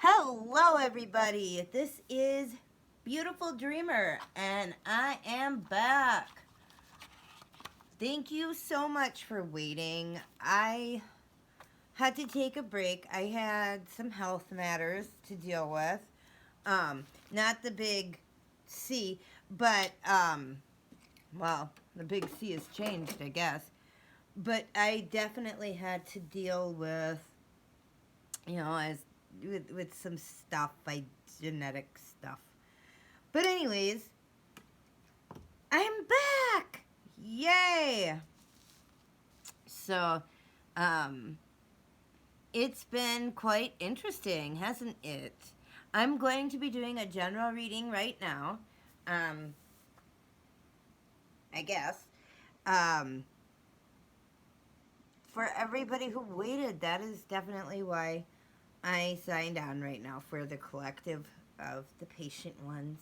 Hello, everybody. This is Beautiful Dreamer, and I am back. Thank you so much for waiting. I had to take a break. I had some health matters to deal with. Not the big C, but, well, the big C has changed, I guess. But I definitely had to deal with, as with some stuff, by genetic stuff. But anyways, I'm back! Yay! So, um, it's been quite interesting, hasn't it? I'm going to be doing a general reading right now. Um, I guess. Um, for everybody who waited, that is definitely why I signed on right now for the collective of the patient ones.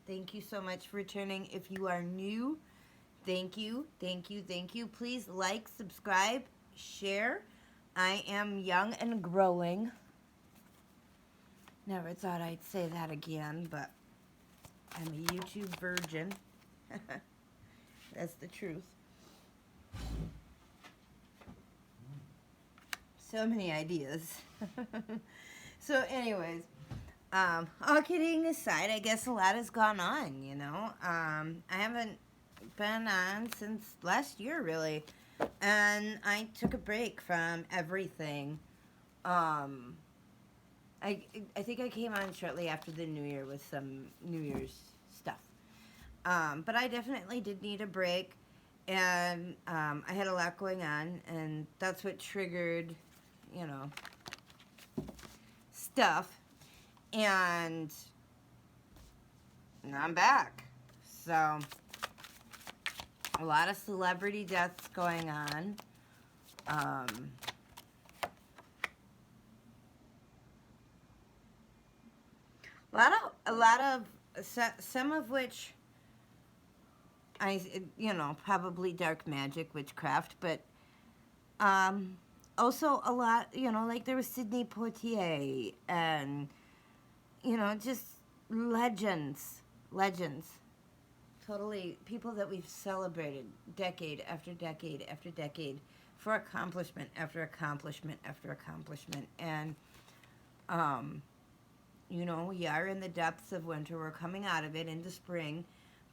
Thank you so much for returning. If you are new, thank you, thank you, thank you. Please like, subscribe, share. I am young and growing. Never thought I'd say that again, but I'm a YouTube virgin. That's the truth. So many ideas. So anyways, all kidding aside, I guess a lot has gone on, I haven't been on since last year, really. And I took a break from everything. I think I came on shortly after the New Year with some New Year's stuff. But I definitely did need a break. And I had a lot going on. And that's what triggered, stuff. And I'm back. So, a lot of celebrity deaths going on. Some of which probably dark magic, witchcraft, but also a lot, like there was Sidney Poitier and, just legends. Totally people that we've celebrated decade after decade after decade for accomplishment after accomplishment after accomplishment. And, we are in the depths of winter. We're coming out of it into spring,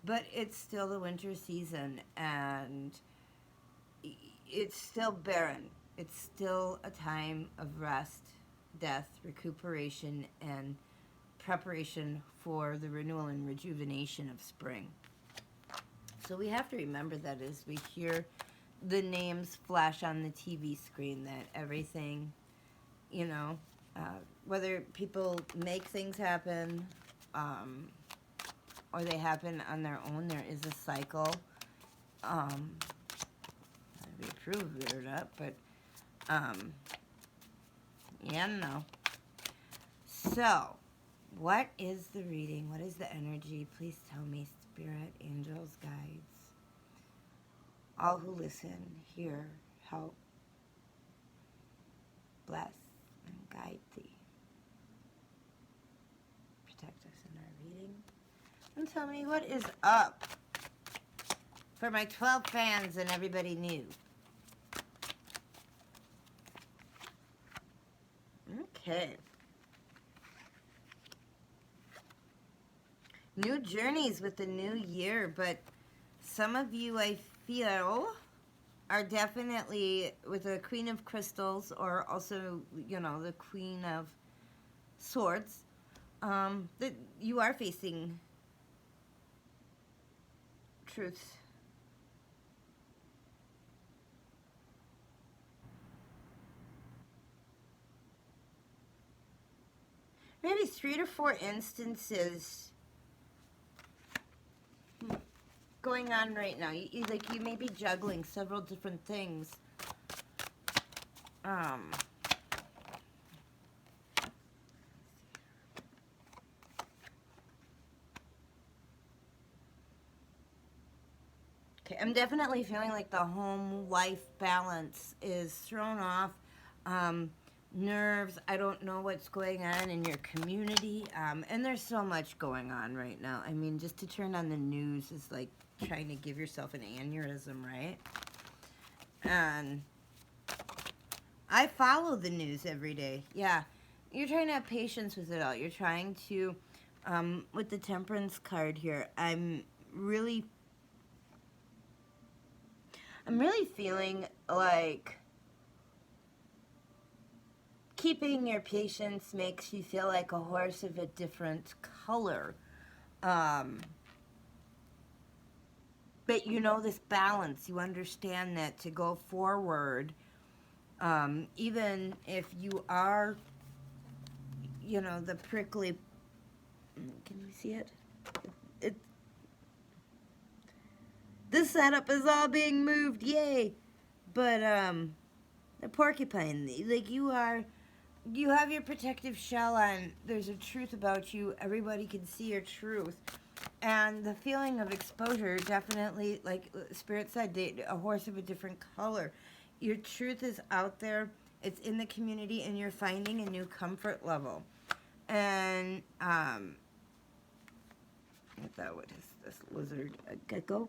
but it's still the winter season, and it's still barren. It's still a time of rest, death, recuperation, and preparation for the renewal and rejuvenation of spring. So we have to remember that as we hear the names flash on the TV screen, that everything, whether people make things happen, or they happen on their own, there is a cycle. We prove it or not, but no. So, what is the reading? What is the energy? Please tell me, spirit, angels, guides. All who listen, hear, help, bless, and guide thee. Protect us in our reading. And tell me what is up for my 12 fans and everybody new. Okay. New journeys with the new year, but some of you, I feel, are definitely with the Queen of Crystals, or also, the Queen of Swords, that you are facing truths. Maybe 3 to 4 instances going on right now. You may be juggling several different things. Okay, I'm definitely feeling like the home-life balance is thrown off. nerves. I don't know what's going on in your community. And there's so much going on right now. I mean, just to turn on the news is like trying to give yourself an aneurysm, right? And I follow the news every day. Yeah. You're trying to have patience with it all. You're trying to, with the temperance card here, I'm really feeling like keeping your patience makes you feel like a horse of a different color. But you know this balance. You understand that to go forward, even if you are, you know, the prickly... Can you see it? This setup is all being moved. Yay! But, the porcupine, like you have your protective shell on. There's a truth about you. Everybody can see your truth. And the feeling of exposure, definitely, like Spirit said, a horse of a different color. Your truth is out there. It's in the community, and you're finding a new comfort level. And, I thought, what is this lizard? A gecko?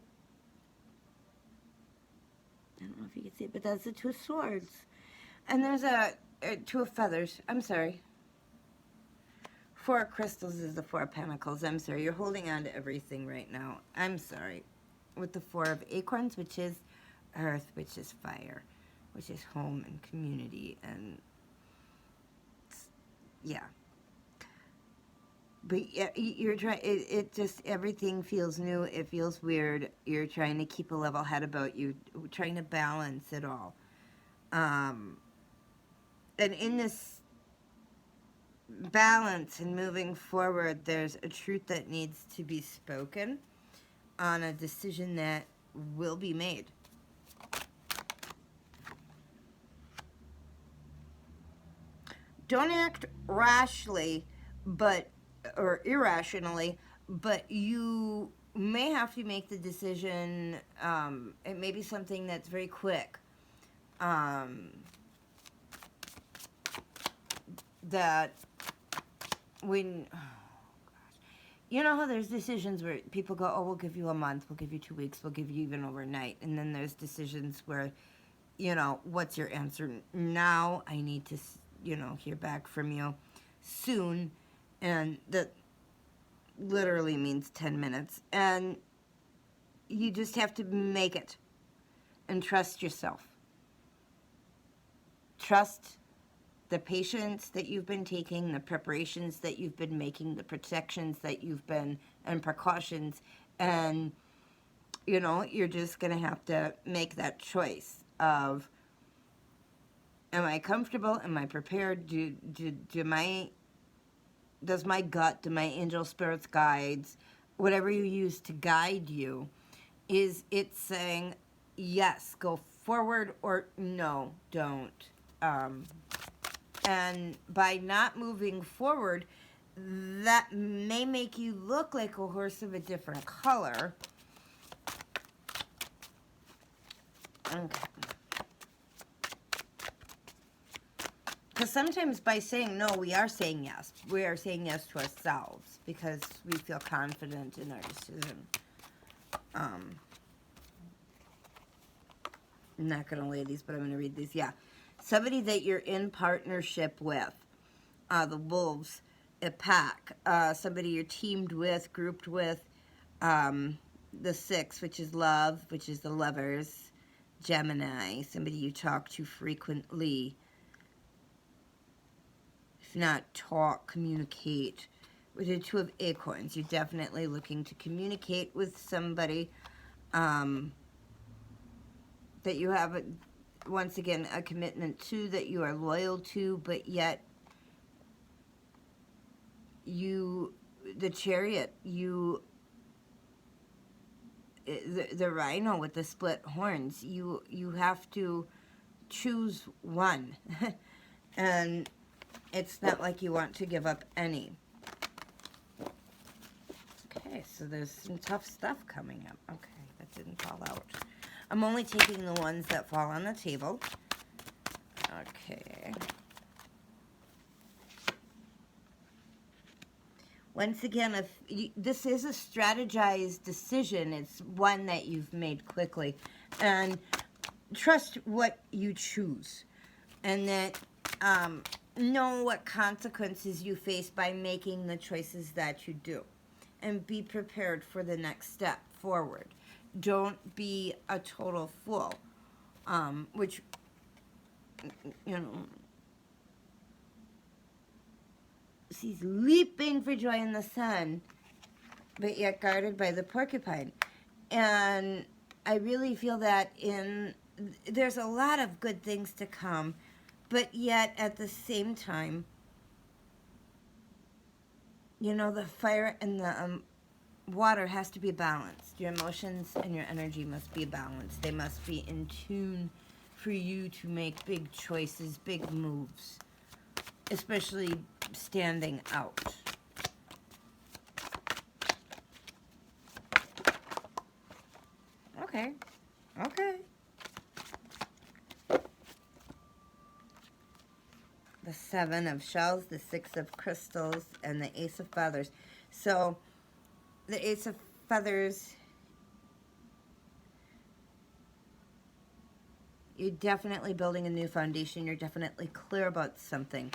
I don't know if you can see it, but that's the Two of Swords. And there's a Two of Feathers. I'm sorry. Four of Crystals is the Four of Pentacles. I'm sorry. You're holding on to everything right now. I'm sorry. With the Four of Acorns, which is Earth, which is fire, which is home and community. And, yeah. But yeah, you're trying, it just, everything feels new. It feels weird. You're trying to keep a level head about you, trying to balance it all. And in this balance and moving forward, there's a truth that needs to be spoken on a decision that will be made. Don't act rashly, or irrationally, but you may have to make the decision. It may be something that's very quick. That when, oh gosh, you know how there's decisions where people go, oh, we'll give you a month, we'll give you 2 weeks, we'll give you even overnight. And then there's decisions where, you know, what's your answer now? I need to, you know, hear back from you soon. And that literally means 10 minutes. And you just have to make it and trust yourself. Trust the patience that you've been taking, the preparations that you've been making, the protections that you've been, and precautions. And, you know, you're just going to have to make that choice of, am I comfortable? Am I prepared? Does my gut, do my angel spirits, guides, whatever you use to guide you, is it saying, yes, go forward, or no, don't? And by not moving forward, that may make you look like a horse of a different color. Okay. Because sometimes by saying no, we are saying yes. We are saying yes to ourselves because we feel confident in our decision. I'm not going to lay these, but I'm going to read these. Yeah. Somebody that you're in partnership with. The wolves, a pack. Somebody you're teamed with, grouped with. The 6, which is love, which is the lovers. Gemini, somebody you talk to frequently. If not talk, communicate. With the 2 of Acorns, you're definitely looking to communicate with somebody that you have, once again, a commitment to, that you are loyal to, but yet the Chariot, the rhino with the split horns, you have to choose one. And it's not like you want to give up any. Okay, so there's some tough stuff coming up. Okay, that didn't fall out. I'm only taking the ones that fall on the table. Okay. Once again, this is a strategized decision, it's one that you've made quickly. And trust what you choose. And that know what consequences you face by making the choices that you do. And be prepared for the next step forward. Don't be a total fool. Which, you know, she's leaping for joy in the sun, but yet guarded by the porcupine. And I really feel that there's a lot of good things to come, but yet at the same time, you know, the fire and the water has to be balanced. Your emotions and your energy must be balanced. They must be in tune for you to make big choices, big moves, especially standing out. Okay. The 7 of shells, the 6 of crystals, and the Ace of feathers. So, the Ace of feathers, you're definitely building a new foundation. You're definitely clear about something.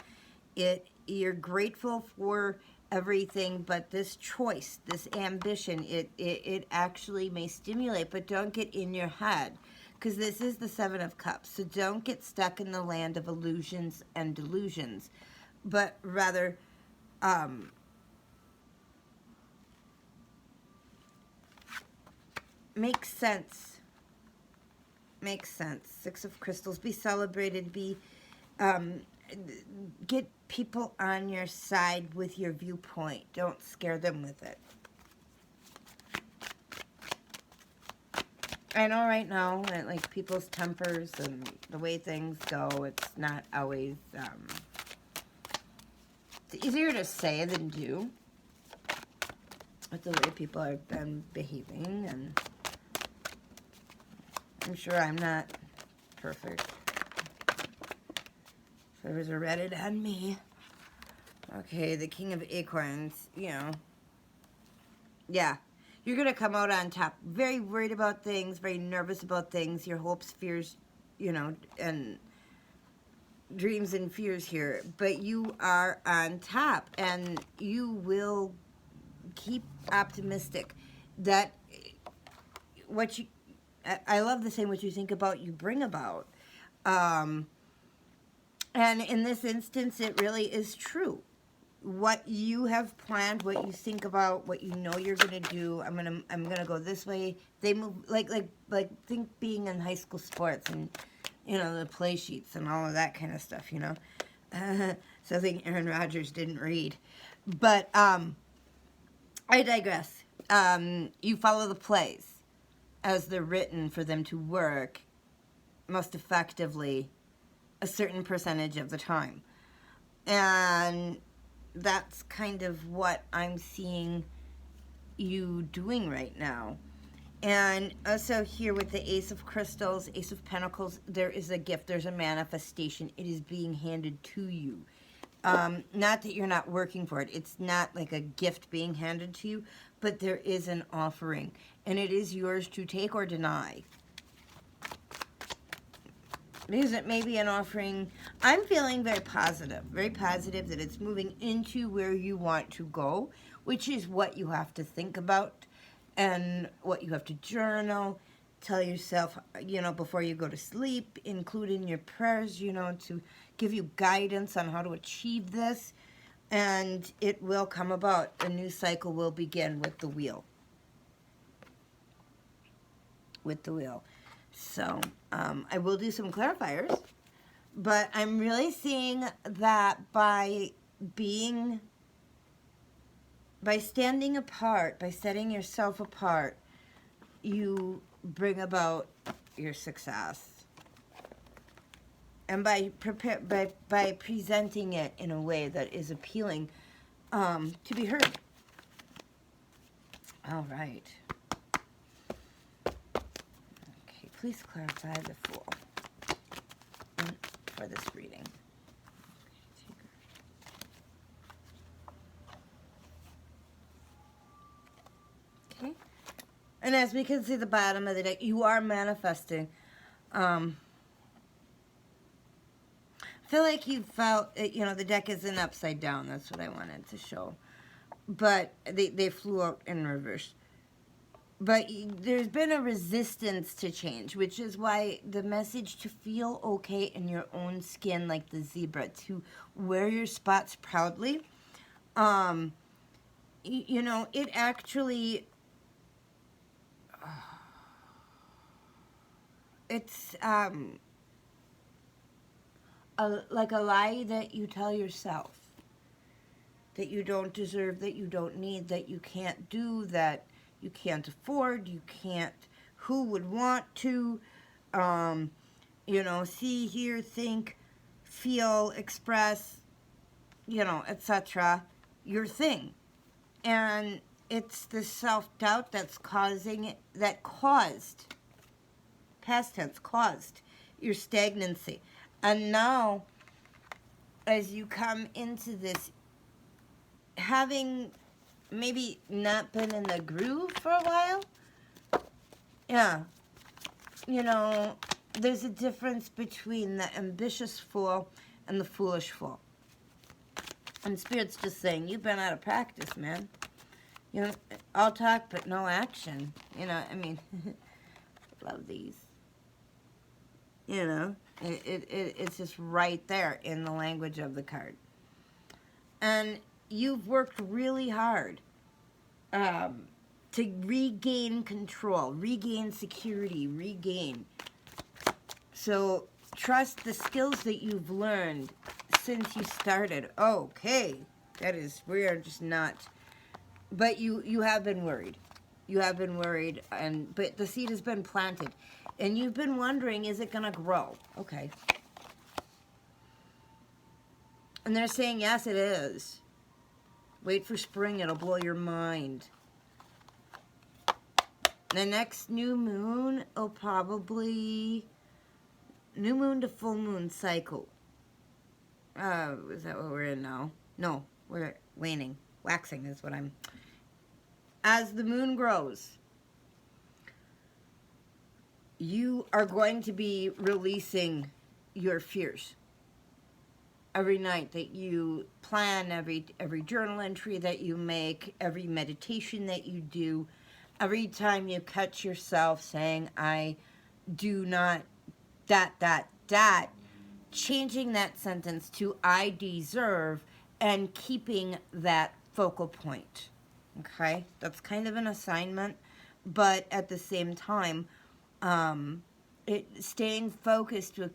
You're grateful for everything, but this choice, this ambition, it actually may stimulate, but don't get in your head, because this is the 7 of cups. So don't get stuck in the land of illusions and delusions, but rather make sense. Make sense. 6 of crystals. Be celebrated. Get people on your side with your viewpoint. Don't scare them with it. I know right now, like, people's tempers and the way things go, it's not always, it's easier to say than do with the way people have been behaving, and I'm sure I'm not perfect. So there's a Reddit on me. Okay, the King of Acorns, you know. Yeah. You're going to come out on top. Very worried about things, very nervous about things, your hopes, fears, you know, and dreams and fears here. But you are on top, and you will keep optimistic that I love the saying, what you think about, you bring about. And in this instance, it really is true. What you have planned, what you think about, what you know you're gonna do. I'm gonna go this way. They move like think being in high school sports and, you know, the play sheets and all of that kind of stuff. You know, something Aaron Rodgers didn't read, but I digress. You follow the plays as they're written for them to work most effectively a certain percentage of the time, and that's kind of what I'm seeing you doing right now. And also here with the Ace of Crystals, Ace of Pentacles, there is a gift, there's a manifestation. It is being handed to you. Not that you're not working for it. It's not like a gift being handed to you, but there is an offering, and it is yours to take or deny. Because it may be an offering. I'm feeling very positive that it's moving into where you want to go, which is what you have to think about and what you have to journal. Tell yourself, you know, before you go to sleep, include in your prayers, you know, to give you guidance on how to achieve this. And it will come about. A new cycle will begin with the wheel. So, I will do some clarifiers, but I'm really seeing that by standing apart, by setting yourself apart, you bring about your success. And by presenting it in a way that is appealing to be heard. All right. Please clarify the Fool for this reading. And as we can see the bottom of the deck, you are manifesting. I feel like you felt, the deck isn't upside down. That's what I wanted to show. But they flew out in reverse. But there's been a resistance to change, which is why the message to feel okay in your own skin, like the zebra, to wear your spots proudly, it actually, it's like a lie that you tell yourself, that you don't deserve, that you don't need, that you can't do, that you can't afford, you can't, who would want to, see, hear, think, feel, express, etc., your thing. And it's the self-doubt that's causing it, that caused, past tense, caused your stagnancy. And now, as you come into this, having maybe not been in the groove for a while, there's a difference between the ambitious fool and the foolish fool. And Spirit's just saying, you've been out of practice, man. All talk but no action. Love these. It's just right there in the language of the card. And you've worked really hard to regain control, regain security, So trust the skills that you've learned since you started. Okay, we are just not. But you have been worried. You have been worried, but the seed has been planted. And you've been wondering, is it going to grow? Okay. And they're saying, yes, it is. Wait for spring, it'll blow your mind. The next new moon will probably, new moon to full moon cycle. Is that what we're in now? No, we're waning. Waxing is what I'm. As the moon grows, you are going to be releasing your fears. Every night that you plan, every journal entry that you make, every meditation that you do, every time you catch yourself saying, I do not, changing that sentence to I deserve and keeping that focal point. Okay? That's kind of an assignment, but at the same time, staying focused will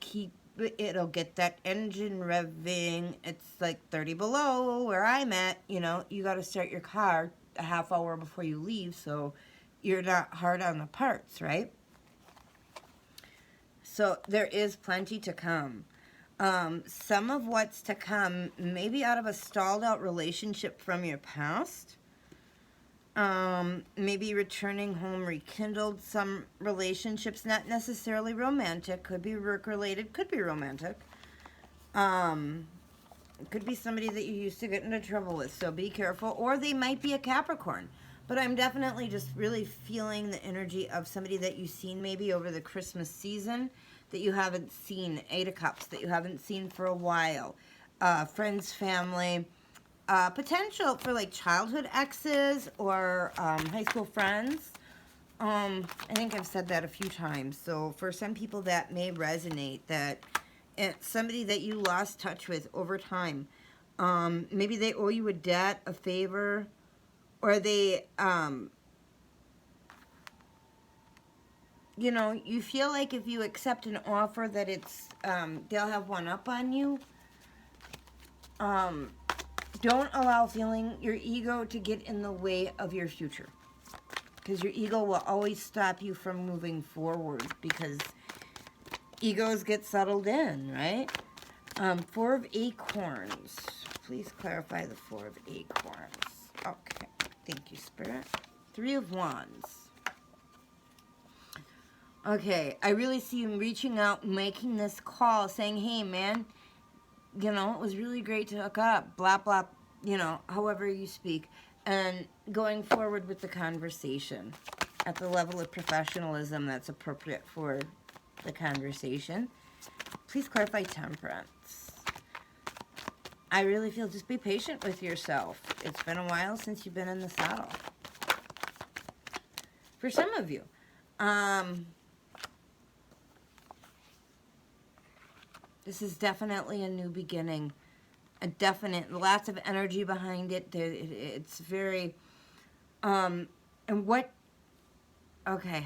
it'll get that engine revving. It's like 30 below where I'm at. You got to start your car a half hour before you leave, so you're not hard on the parts, right? So there is plenty to come. Some of what's to come may be out of a stalled out relationship from your past. Maybe returning home rekindled some relationships, not necessarily romantic, could be work-related, could be romantic. It could be somebody that you used to get into trouble with, so be careful. Or they might be a Capricorn. But I'm definitely just really feeling the energy of somebody that you've seen maybe over the Christmas season that you haven't seen, 8 of Cups, that you haven't seen for a while. Friends, family. Potential for like childhood exes or high school friends. I think I've said that a few times. So for some people that may resonate, that it's somebody that you lost touch with over time. Maybe they owe you a debt, a favor, or they, you feel like if you accept an offer that it's, they'll have one up on you. Don't allow feeling your ego to get in the way of your future. Because your ego will always stop you from moving forward. Because egos get settled in, right? 4 of Acorns. Please clarify the 4 of Acorns. Okay. Thank you, Spirit. 3 of Wands. Okay. I really see you reaching out, making this call, saying, hey, man, it was really great to hook up, blah, blah, however you speak, and going forward with the conversation. at the level of professionalism that's appropriate for the conversation. Please clarify temperance. I really feel just be patient with yourself. It's been a while since you've been in the saddle. For some of you. This is definitely a new beginning. A definite, lots of energy behind it. It's very, and what, okay.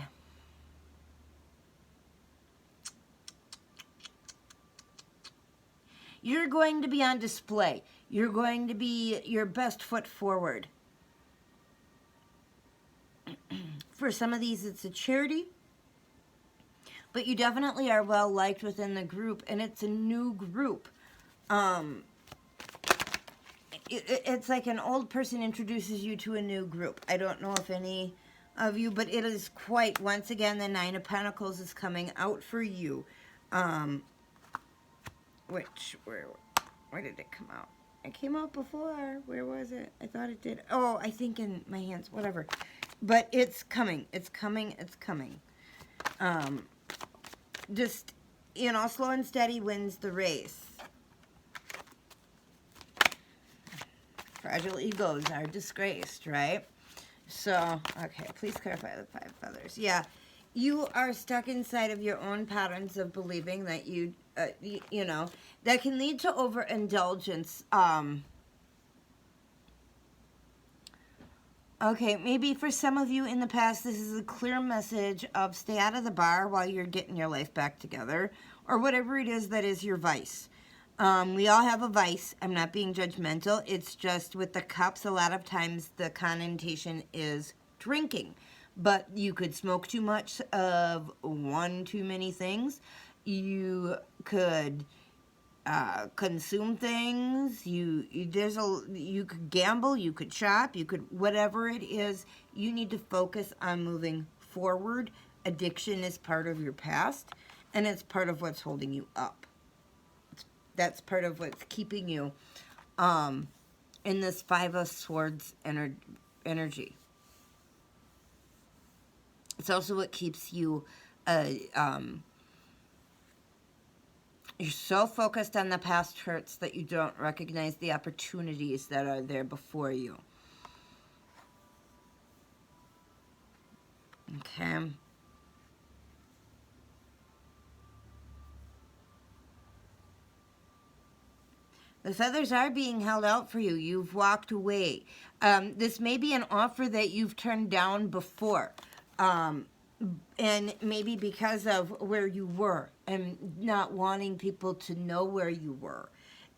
You're going to be on display. You're going to be your best foot forward. For some of these, it's a charity. But you definitely are well liked within the group. And it's a new group. It's like an old person introduces you to a new group. I don't know if any of you, but it is quite, once again, the Nine of Pentacles is coming out for you. Where did it come out? It came out before. Where was it? I thought it did. Oh, I think in my hands, whatever. But it's coming. It's coming. It's coming. Just, you know, slow and steady wins the race. Fragile egos are disgraced, right? So, okay, please clarify the 5 feathers. Yeah, you are stuck inside of your own patterns of believing that you know, that can lead to overindulgence. Okay, maybe for some of you in the past, this is a clear message of stay out of the bar while you're getting your life back together, or whatever it is that is your vice. We all have a vice. I'm not being judgmental. It's just with the cups, a lot of times the connotation is drinking. But you could smoke too much of one too many things. You could consume things. You could gamble. You could shop. You could, whatever it is, you need to focus on moving forward. Addiction is part of your past, and it's part of what's holding you up. That's part of what's keeping you in this 5 of Swords energy. It's also what keeps you, you're so focused on the past hurts that you don't recognize the opportunities that are there before you. Okay. The feathers are being held out for you. You've walked away. This may be an offer that you've turned down before. And maybe because of where you were and not wanting people to know where you were.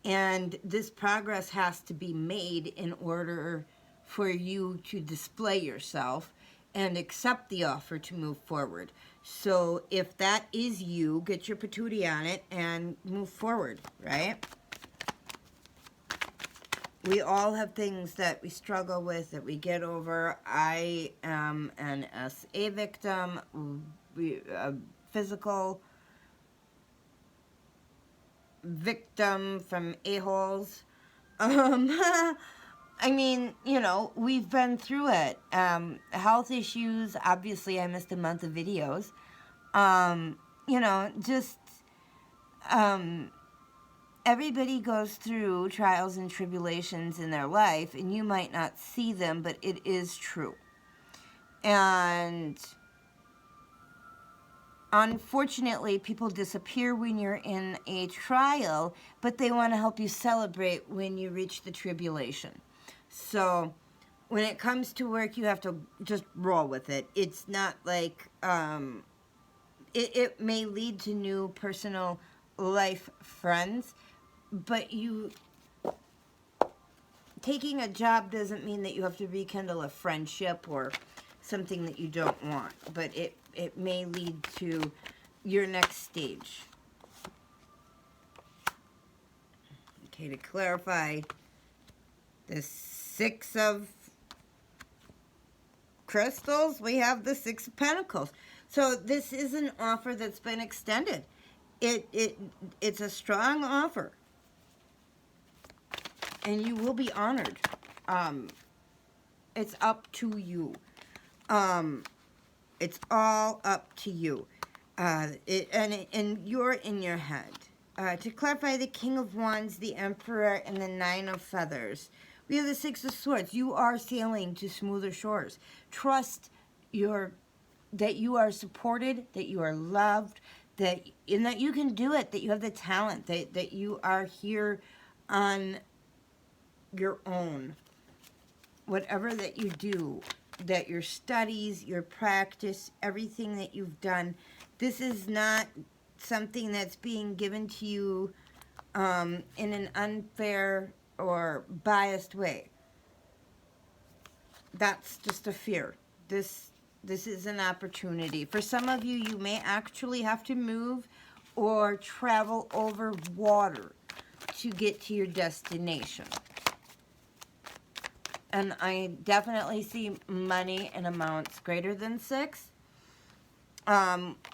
And this progress has to be made in order for you to display yourself and accept the offer to move forward. So if that is you, get your patootie on it and move forward, right? We all have things that we struggle with, that we get over. I am an SA victim, a physical victim from a-holes. I mean, you know, we've been through it. Health issues, obviously I missed a month of videos. You know, just... everybody goes through trials and tribulations in their life, and you might not see them, but it is true. And unfortunately, people disappear when you're in a trial, but they want to help you celebrate when you reach the tribulation. So when it comes to work, you have to just roll with it. It's not like, it may lead to new personal life friends, but taking a job doesn't mean that you have to rekindle a friendship or something that you don't want, but it may lead to your next stage. Okay, to clarify, the 6 of crystals, we have the 6 of Pentacles. So this is an offer that's been extended. It's a strong offer. And you will be honored. It's up to you. It's all up to you. And you're in your head. To clarify, the King of Wands, the Emperor, and the Nine of Feathers. We have the Six of Swords. You are sailing to smoother shores. Trust that you are supported, that you are loved, and that you can do it, that you have the talent, that you are here on your own. Whatever that you do, that your studies, your practice, everything that you've done, this is not something that's being given to you in an unfair or biased way. That's just a fear. This is an opportunity. For some of you, you may actually have to move or travel over water to get to your destination. And I definitely see money in amounts greater than 6.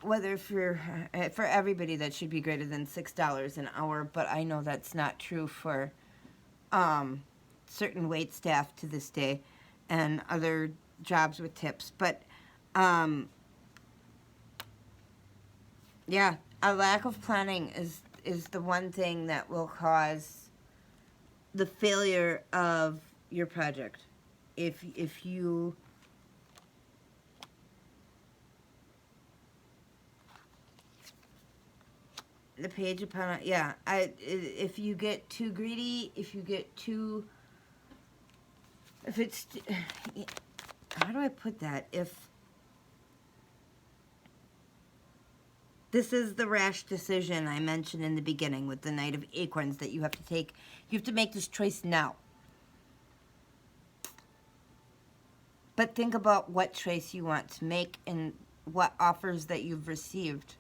Whether for everybody that should be greater than $6 an hour, but I know that's not true for certain wait staff to this day and other jobs with tips. But yeah, a lack of planning is the one thing that will cause the failure of your project. If you the page upon it, yeah, if you get too greedy, if it's, how do I put that? If this is the rash decision I mentioned in the beginning with the Knight of Acorns that you have to take, you have to make this choice now. But think about what choice you want to make and what offers that you've received.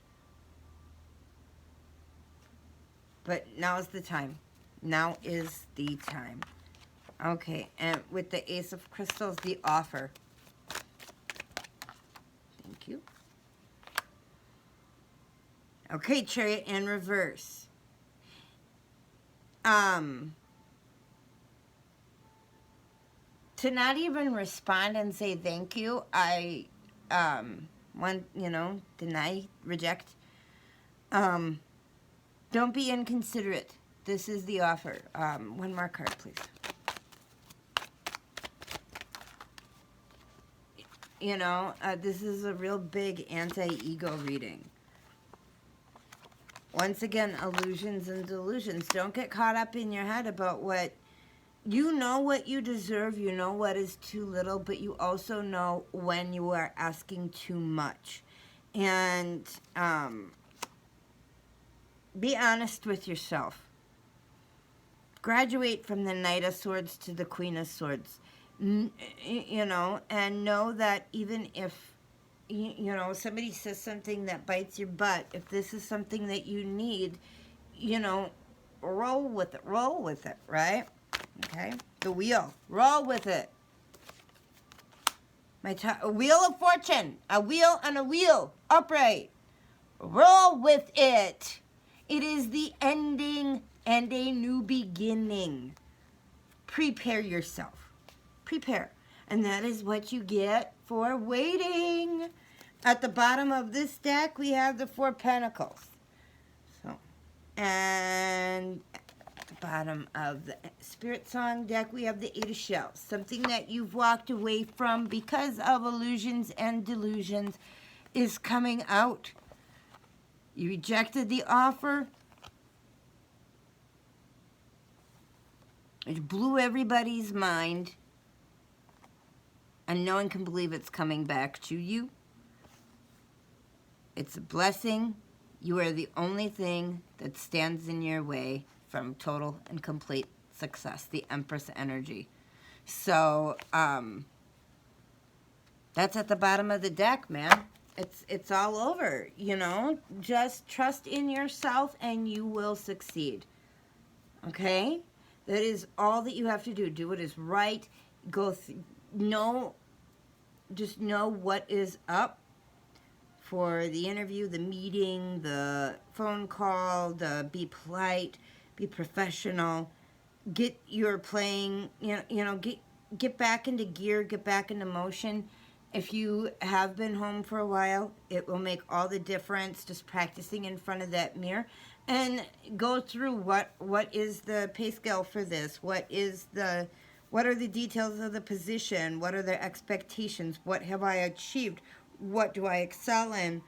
But now is the time. Now is the time. Okay, and with the Ace of Crystals, the offer. Thank you. Okay, Chariot in reverse. To not even respond and say thank you, I deny, reject. Don't be inconsiderate. This is the offer. One more card, please. This is a real big anti-ego reading. Once again, illusions and delusions. Don't get caught up in your head about what you deserve. You know what is too little, but you also know when you are asking too much. And be honest with yourself. Graduate from the Knight of Swords to the Queen of Swords. And know that even if, somebody says something that bites your butt, if this is something that you need, roll with it, right? Okay? The wheel. Roll with it. A wheel of fortune. A wheel on a wheel. Upright. Roll with it. It is the ending and a new beginning. Prepare yourself. Prepare. And that is what you get for waiting. At the bottom of this deck, we have the 4 Pentacles. And at the bottom of the Spirit Song deck, we have the 8 of Shells. Something that you've walked away from because of illusions and delusions is coming out. You rejected the offer. It blew everybody's mind. And no one can believe it's coming back to you. It's a blessing. You are the only thing that stands in your way from total and complete success, the Empress energy. So, that's at the bottom of the deck, man. It's all over, Just trust in yourself and you will succeed. Okay? That is all that you have to do. Do what is right. Just know what is up for the interview, the meeting, the phone call, be polite, be professional, get your playing, get back into gear, get back into motion, If you have been home for a while, it will make all the difference just practicing in front of that mirror and go through what is the pay scale for this, what are the details of the position, what are the expectations, what have I achieved, what do I excel in,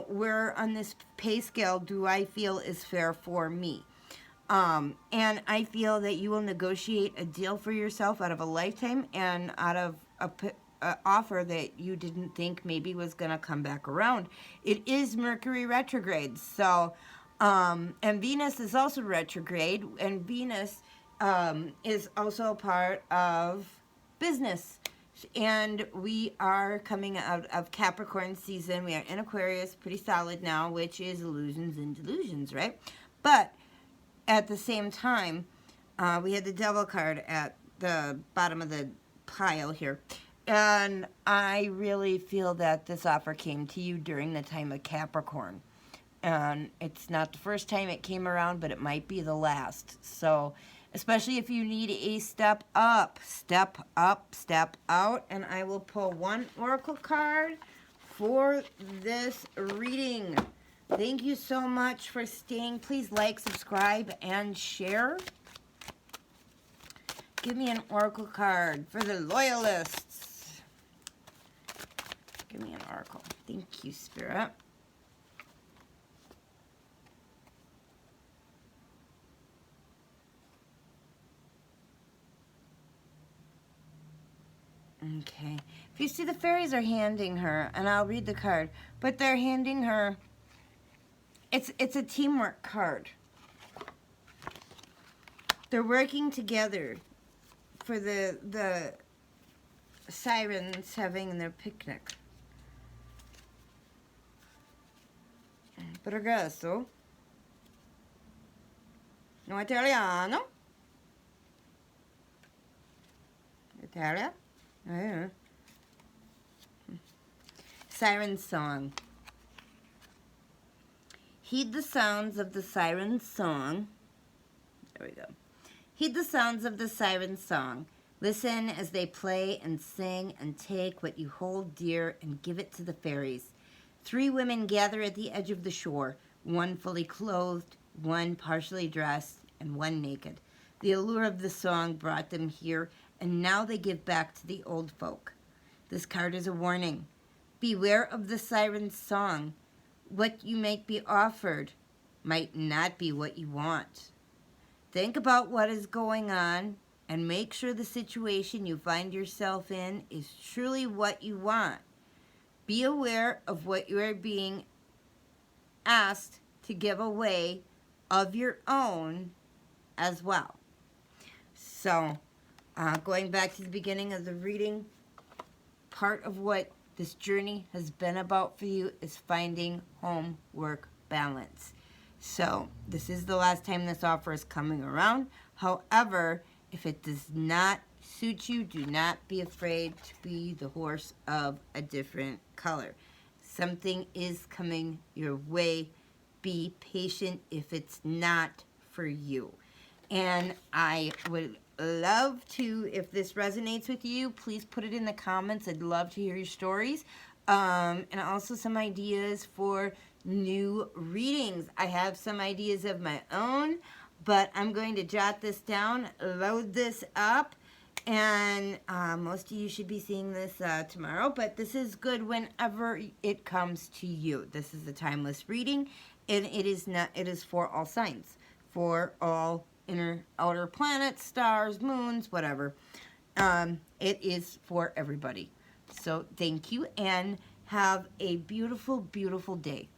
where on this pay scale do I feel is fair for me. And I feel that you will negotiate a deal for yourself out of a lifetime and out of a offer that you didn't think maybe was going to come back around. It is Mercury retrograde, so and Venus is also retrograde, and Venus is also a part of business. And we are coming out of Capricorn season. We are in Aquarius, pretty solid now, which is illusions and delusions, right? But at the same time, we had the devil card at the bottom of the pile here. And I really feel that this offer came to you during the time of Capricorn. And it's not the first time it came around, but it might be the last. So, especially if you need a step up, step out. And I will pull one oracle card for this reading. Thank you so much for staying. Please like, subscribe, and share. Give me an oracle card for the loyalists. Give me an oracle. Thank you, Spirit. Okay. If you see, the fairies are handing her, and I'll read the card, but they're handing her, it's a teamwork card. They're working together for the sirens having their picnic. Progresso. No italiano. Italia. Siren song. Heed the sounds of the siren song. There we go. Heed the sounds of the siren song. Listen as they play and sing, and take what you hold dear and give it to the fairies. 3 women gather at the edge of the shore, one fully clothed, one partially dressed, and one naked. The allure of the song brought them here, and now they give back to the old folk. This card is a warning. Beware of the siren's song. What you might be offered might not be what you want. Think about what is going on and make sure the situation you find yourself in is truly what you want. Be aware of what you are being asked to give away of your own as well. So, going back to the beginning of the reading, part of what this journey has been about for you is finding home-work balance. So, this is the last time this offer is coming around. However, if it does not suit you, do not be afraid to be the horse of a different color. Something is coming your way. Be patient if it's not for you. And I would love to, if this resonates with you, please put it in the comments. I'd love to hear your stories. And also some ideas for new readings. I have some ideas of my own, but I'm going to jot this down, load this up, and most of you should be seeing this tomorrow, but this is good whenever it comes to you. This is a timeless reading, and it is for all signs, for all inner outer planets, stars, moons, whatever. It is for everybody. So thank you, and have a beautiful, beautiful day.